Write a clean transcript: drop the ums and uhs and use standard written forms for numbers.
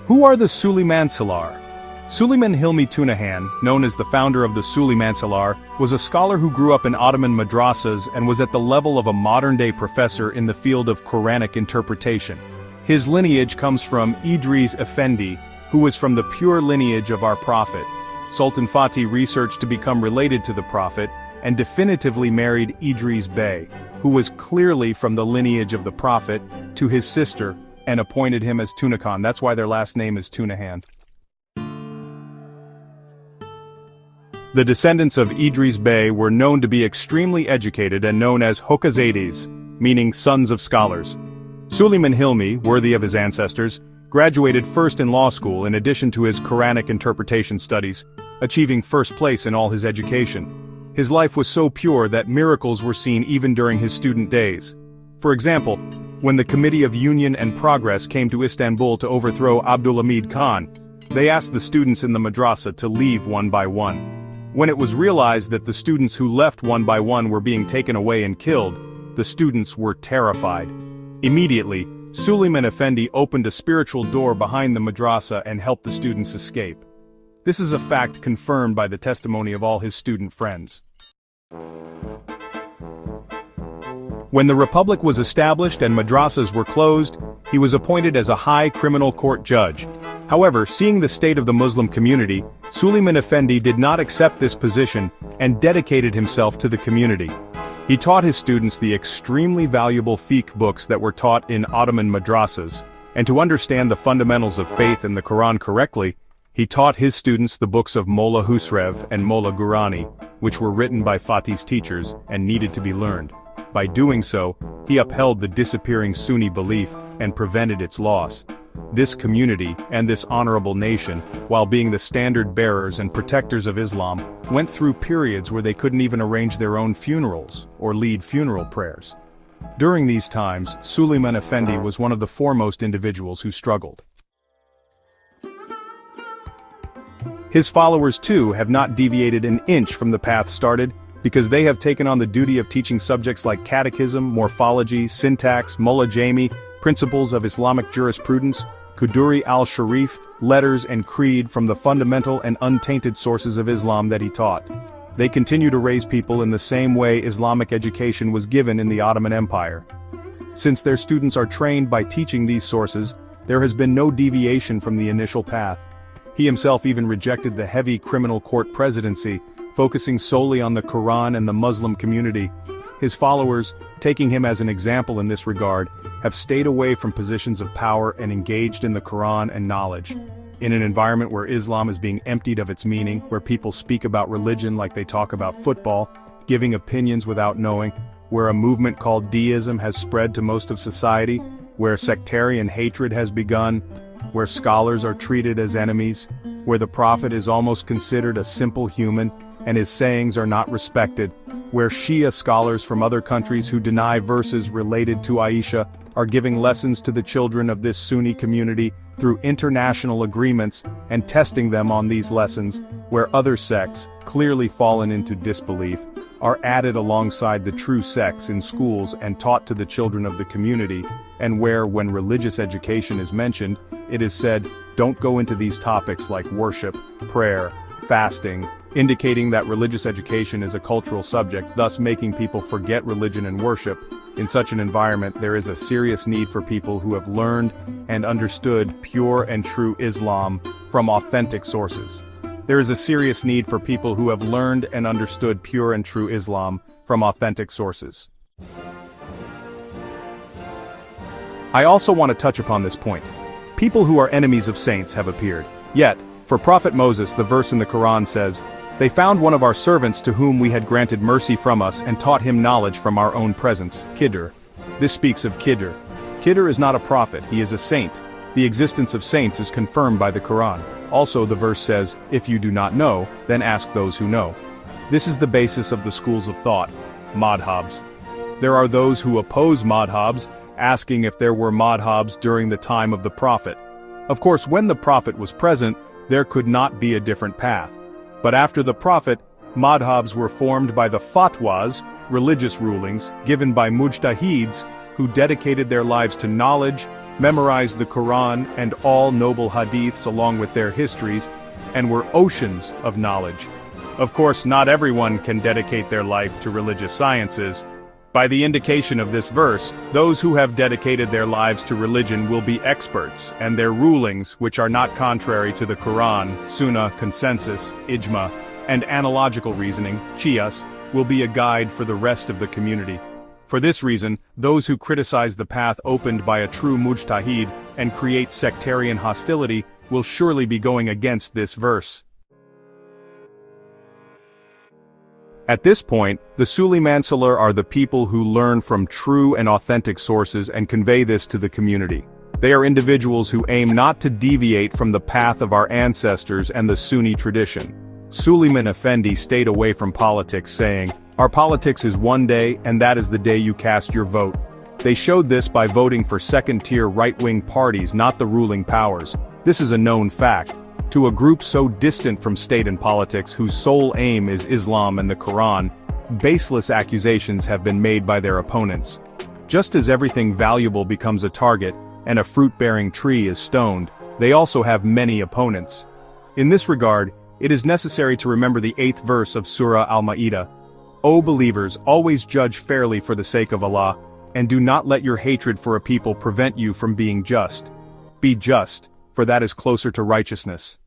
Who are the Süleymancılar? Süleyman Hilmi Tunahan, known as the founder of the Süleymancılar, was a scholar who grew up in Ottoman madrasas and was at the level of a modern-day professor in the field of Quranic interpretation. His lineage comes from Idris Effendi, who was from the pure lineage of our prophet. Sultan Fatih researched to become related to the prophet, and definitively married Idris Bey, who was clearly from the lineage of the prophet, to his sister, and appointed him as Tunahan. That's why their last name is Tunahan. The descendants of Idris Bey were known to be extremely educated and known as Hocazades, meaning sons of scholars. Süleyman Hilmi, worthy of his ancestors, graduated first in law school in addition to his Quranic interpretation studies, achieving first place in all his education. His life was so pure that miracles were seen even during his student days. For example, when the Committee of Union and Progress came to Istanbul to overthrow Abdülhamid Khan, they asked the students in the madrasa to leave one by one. When it was realized that the students who left one by one were being taken away and killed, the students were terrified. Immediately, Süleyman Effendi opened a spiritual door behind the madrasa and helped the students escape. This is a fact confirmed by the testimony of all his student friends. When the Republic was established and madrasas were closed, he was appointed as a high criminal court judge. However, seeing the state of the Muslim community, Süleyman Effendi did not accept this position and dedicated himself to the community. He taught his students the extremely valuable fiqh books that were taught in Ottoman madrasas, and to understand the fundamentals of faith and the Quran correctly, he taught his students the books of Molla Husrev and Molla Gurani, which were written by Fatih's teachers and needed to be learned. By doing so, he upheld the disappearing Sunni belief and prevented its loss. This community, and this honorable nation, while being the standard bearers and protectors of Islam, went through periods where they couldn't even arrange their own funerals, or lead funeral prayers. During these times, Süleyman Effendi was one of the foremost individuals who struggled. His followers too have not deviated an inch from the path started, because they have taken on the duty of teaching subjects like catechism, morphology, syntax, Mullah Jami, principles of Islamic jurisprudence, Quduri al-Sharif, letters and creed from the fundamental and untainted sources of Islam that he taught. They continue to raise people in the same way Islamic education was given in the Ottoman Empire. Since their students are trained by teaching these sources, there has been no deviation from the initial path. He himself even rejected the heavy criminal court presidency, focusing solely on the Quran and the Muslim community. His followers, taking him as an example in this regard, have stayed away from positions of power and engaged in the Quran and knowledge. In an environment where Islam is being emptied of its meaning, where people speak about religion like they talk about football, giving opinions without knowing, where a movement called deism has spread to most of society, where sectarian hatred has begun, where scholars are treated as enemies, where the prophet is almost considered a simple human, and his sayings are not respected, where Shia scholars from other countries who deny verses related to Aisha are giving lessons to the children of this Sunni community through international agreements and testing them on these lessons, where other sects, clearly fallen into disbelief, are added alongside the true sects in schools and taught to the children of the community, and where, when religious education is mentioned, it is said, don't go into these topics like worship, prayer, fasting, indicating that religious education is a cultural subject, thus making people forget religion and worship. In such an environment, there is a serious need for people who have learned and understood pure and true Islam from authentic sources. There is a serious need for people who have learned and understood pure and true Islam from authentic sources. I also want to touch upon this point. People who are enemies of saints have appeared. Yet, for Prophet Moses, the verse in the Quran says, "They found one of our servants to whom we had granted mercy from us and taught him knowledge from our own presence, Khidr." This speaks of Khidr. Khidr is not a prophet, he is a saint. The existence of saints is confirmed by the Quran. Also the verse says, "If you do not know, then ask those who know." This is the basis of the schools of thought, madhabs. There are those who oppose madhabs, asking if there were madhabs during the time of the Prophet. Of course, when the Prophet was present, there could not be a different path. But after the Prophet, madhabs were formed by the fatwas, religious rulings, given by mujtahids, who dedicated their lives to knowledge, memorized the Quran and all noble hadiths along with their histories, and were oceans of knowledge. Of course, not everyone can dedicate their life to religious sciences. By the indication of this verse, those who have dedicated their lives to religion will be experts, and their rulings, which are not contrary to the Quran, Sunnah, consensus, ijma, and analogical reasoning, qiyas, will be a guide for the rest of the community. For this reason, those who criticize the path opened by a true mujtahid and create sectarian hostility will surely be going against this verse. At this point, the Süleymancılar are the people who learn from true and authentic sources and convey this to the community. They are individuals who aim not to deviate from the path of our ancestors and the Sunni tradition. Süleyman Efendi stayed away from politics, saying, "Our politics is one day, and that is the day you cast your vote." They showed this by voting for second-tier right-wing parties, not the ruling powers. This is a known fact. To a group so distant from state and politics whose sole aim is Islam and the Quran, baseless accusations have been made by their opponents. Just as everything valuable becomes a target, and a fruit-bearing tree is stoned, they also have many opponents. In this regard, it is necessary to remember the 8th verse of Surah Al-Ma'idah. O believers, always judge fairly for the sake of Allah, and do not let your hatred for a people prevent you from being just. Be just, for that is closer to righteousness.